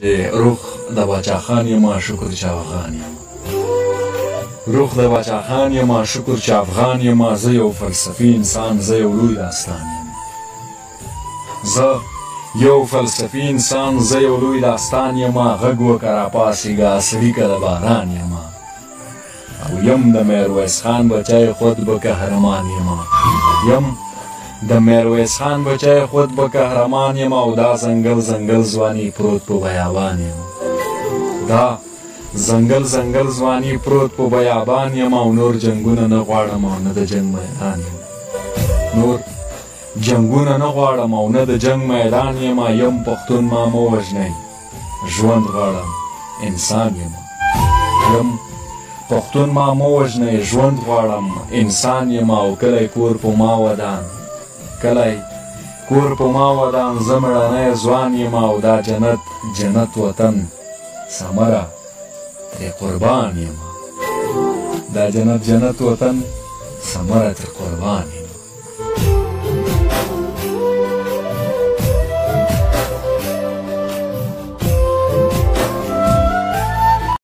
روح د باچا خان یما شکر چې افغان یم روح د باچا خان یما شکر چې افغان یم زه یو فلسفي انسان زه یو لوی داستان یم زه یو فلسفي انسان زه یو لوی داستان یم غږ وکړه راپاڅېږه سړي که د باران یم او یم د میرویس خان بچی خود به قهرمان یم د میرویس خان بچی خود به قهرمان یم او دا ځنګل ځنګل ځواني پروت په بیابان یم دا ځنګل ځنګل ځواني پروت په بیابان یم او نور جنګونه نه غواړم او نه د جنګ میدان یم نور جنګونه نه غواړم او نه د جنګ میدان یم یم پښتون ما مه وژنئ ژوند غواړم انسان یم یم پښتون ما مه وژنئ ژوند غواړم انسان یم او کلی کور په ما ودان کلی کور په ما ودان زه مړنی ځوان یم او دا جنت جنت وطن ثمره ترې قربان یم دا جنت جنت وطن ثمره ترې قربان یم